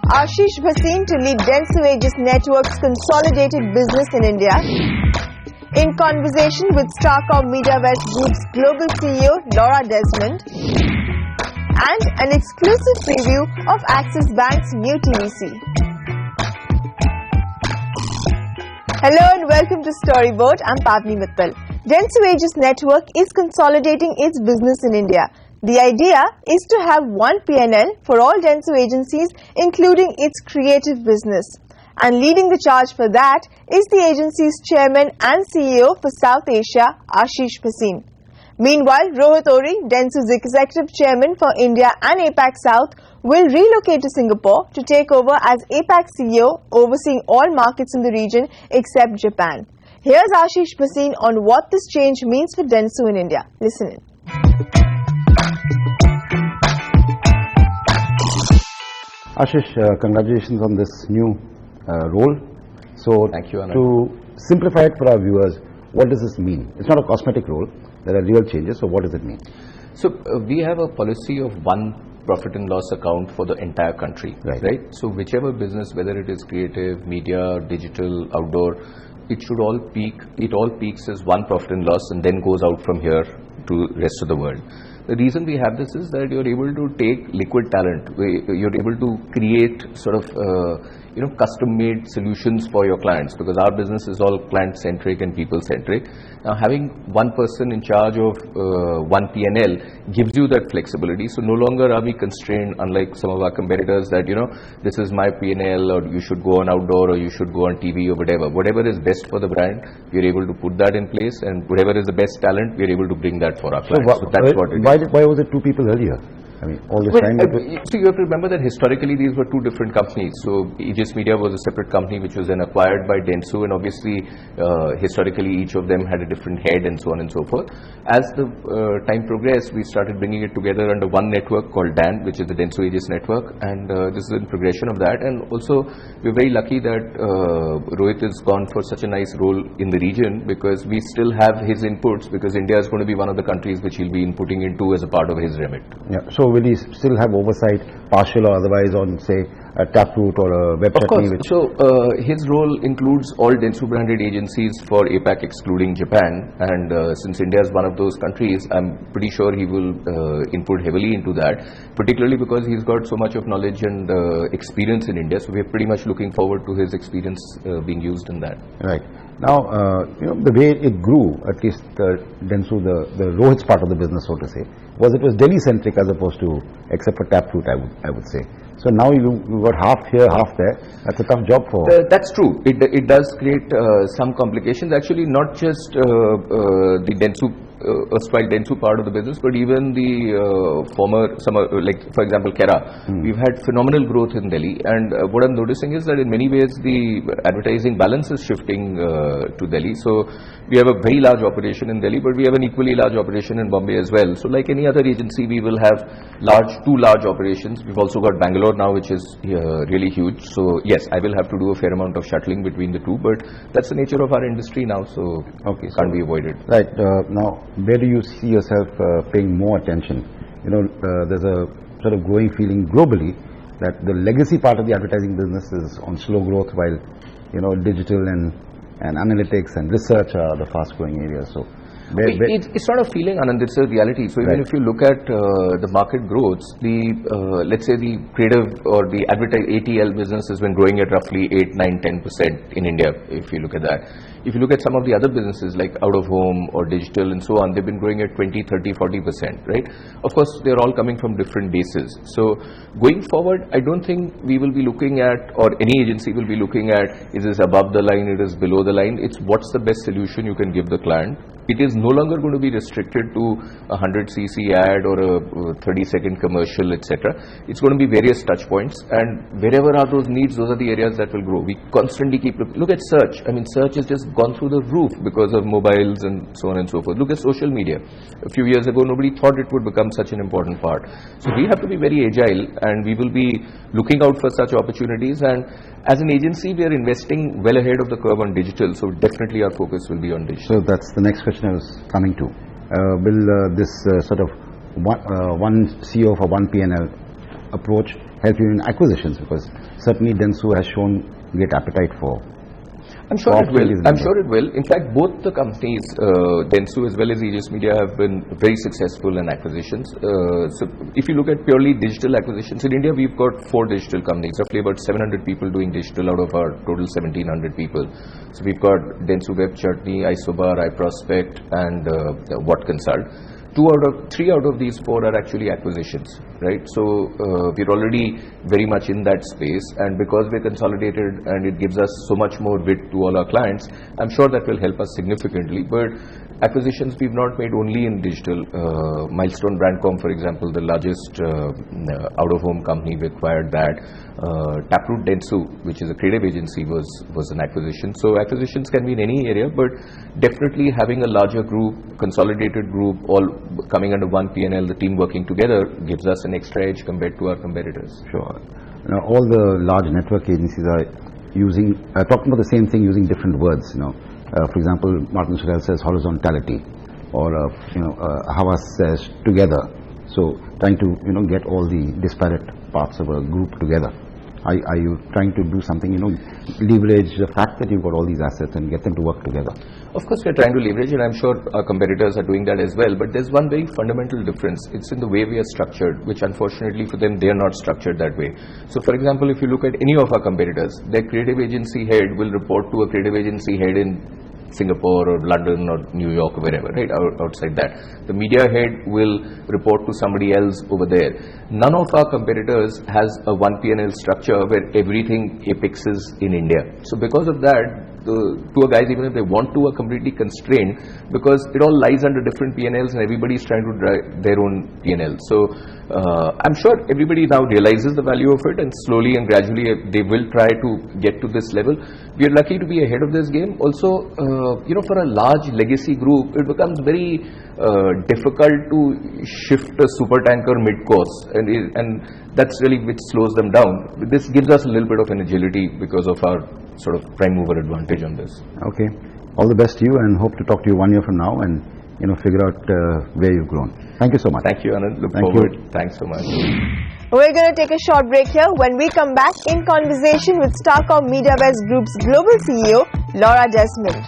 Ashish Bhasin to lead Dentsu Aegis Network's consolidated business in India. In conversation with Starcom MediaWest Group's global CEO Laura Desmond. And an exclusive preview of Axis Bank's new TVC. Hello and welcome to Storyboard. I'm Pavni Mittal. Dentsu Aegis Network is consolidating its business in India. The idea is to have one P&L for all Dentsu agencies, including its creative business. And leading the charge for that is the agency's chairman and CEO for South Asia, Ashish Bhasin. Meanwhile, Rohit Ori, Dentsu's executive chairman for India and APAC South, will relocate to Singapore to take over as APAC CEO, overseeing all markets in the region except Japan. Here's Ashish Bhasin on what this change means for Dentsu in India. Listen in. Ashish, congratulations on this new role. So, thank you, Anant. To simplify it for our viewers, what does this mean? It's not a cosmetic role. There are real changes. So, what does it mean? So, we have a policy of one profit and loss account for the entire country, right? So, whichever business, whether it is creative, media, digital, outdoor, it should all peak. It all peaks as one profit and loss, and then goes out from here to rest of the world. The reason we have this is that you're able to take liquid talent. You're able to create sort of custom-made solutions for your clients, because our business is all client-centric and people-centric. Now, having one person in charge of one P&L gives you that flexibility. So no longer are we constrained, unlike some of our competitors, that this is my P&L, or you should go on outdoor, or you should go on TV, or whatever. Whatever is best for the brand, we're able to put that in place, and whatever is the best talent, we're able to bring that for our clients. So that's what it is. Why was it two people earlier? I mean, all this time. So you have to remember that historically these were two different companies. So Aegis Media was a separate company which was then acquired by Dentsu, and obviously historically each of them had a different head and so on and so forth. As the time progressed, we started bringing it together under one network called DAN, which is the Dentsu Aegis Network, and this is in progression of that. And also we're very lucky that Rohit has gone for such a nice role in the region, because we still have his inputs, because India is going to be one of the countries which he'll be inputting into as a part of his remit. Yeah. So will he still have oversight, partial or otherwise, on, say, a Taproot or a web chutney? Of course. So his role includes all Dentsu branded agencies for APAC excluding Japan, and since India is one of those countries, I'm pretty sure he will input heavily into that, particularly because he's got so much of knowledge and experience in India. So we're pretty much looking forward to his experience being used in that. Right. Now, the way it grew, at least Dentsu, the Rohit's part of the business, so to say, was Delhi-centric as opposed to, except for Taproot, I would say. So now you got half here, half there. That's a tough job for. That's true. It does create some complications. Actually, not just the Dentsu, erstwhile Dentsu part of the business, but even the like for example Kera. We've had phenomenal growth in Delhi, and what I'm noticing is that in many ways the advertising balance is shifting to Delhi. So we have a very large operation in Delhi, but we have an equally large operation in Bombay as well. So like any other agency, we will have two large operations. We've also got Bangalore now, which is really huge. So yes, I will have to do a fair amount of shuttling between the two, but that's the nature of our industry now, so can't be avoided. Right. Now, where do you see yourself paying more attention? There's a sort of growing feeling globally that the legacy part of the advertising business is on slow growth, while digital and analytics and research are the fast growing areas. So it's not a feeling, Anand, it's a reality. So even if you look at the market growths, let's say the creative or the ATL business has been growing at roughly 8, 9, 10% in India, if you look at that. If you look at some of the other businesses like out of home or digital and so on, they've been growing at 20, 30, 40%, right? Of course, they're all coming from different bases. So going forward, I don't think we will be looking at, or any agency will be looking at, is this above the line, it is below the line. It's what's the best solution you can give the client. It is no longer going to be restricted to a 100cc ad or a 30-second commercial, etc. It's going to be various touch points, and wherever are those needs, those are the areas that will grow. We constantly look at search. I mean, search has just gone through the roof because of mobiles and so on and so forth. Look at social media. A few years ago, nobody thought it would become such an important part. So we have to be very agile, and we will be looking out for such opportunities. And as an agency, we are investing well ahead of the curve on digital. So definitely our focus will be on digital. So that's the next question I was coming to. Will this sort of one CEO for one P&L approach help you in acquisitions? Because certainly Dentsu has shown great appetite for. I'm sure it will. I'm sure it will. In fact, both the companies, Dentsu as well as Aegis Media, have been very successful in acquisitions. So if you look at purely digital acquisitions, in India we've got 4 digital companies, roughly about 700 people doing digital out of our total 1700 people. So we've got Dentsu Web Chutney, iSobar, iProspect and What Consult. 3 out of these 4 are actually acquisitions, right? So we're already very much in that space, and because we're consolidated and it gives us so much more width to all our clients, I'm sure that will help us significantly. But acquisitions we've not made only in digital. Milestone Brandcom, for example, the largest out-of-home company, we acquired that. Taproot Dentsu, which is a creative agency, was an acquisition. So acquisitions can be in any area, but definitely having a larger group, consolidated group, all coming under one P&L, the team working together, gives us an extra edge compared to our competitors. Sure. Now, all the large network agencies are talking about the same thing using different words. For example, Martin Sorrell says horizontality, or Havas says together. So trying to get all the disparate parts of a group together. Are you trying to do something, leverage the fact that you've got all these assets and get them to work together? Of course, we're trying to leverage it. I'm sure our competitors are doing that as well. But there's one very fundamental difference. It's in the way we are structured, which unfortunately for them, they are not structured that way. So for example, if you look at any of our competitors, their creative agency head will report to a creative agency head in Singapore or London or New York or wherever, right, outside that. The media head will report to somebody else over there. None of our competitors has a one P&L structure where everything apexes in India. So because of that, the tour guys, even if they want to, are completely constrained because it all lies under different P&Ls and everybody's trying to drive their own P&L. So I'm sure everybody now realizes the value of it, and slowly and gradually they will try to get to this level. We are lucky to be ahead of this game. Also, for a large legacy group, it becomes very difficult to shift a super tanker mid-course, and that's really which slows them down. This gives us a little bit of an agility because of our sort of prime mover advantage on this. Okay. All the best to you, and hope to talk to you 1 year from now and figure out where you've grown. Thank you so much. Thank you, Anand. Look Thank forward. you. Thanks so much. We're going to take a short break here. When we come back, in conversation with Starcom MediaWest Group's Global CEO, Laura Desmond.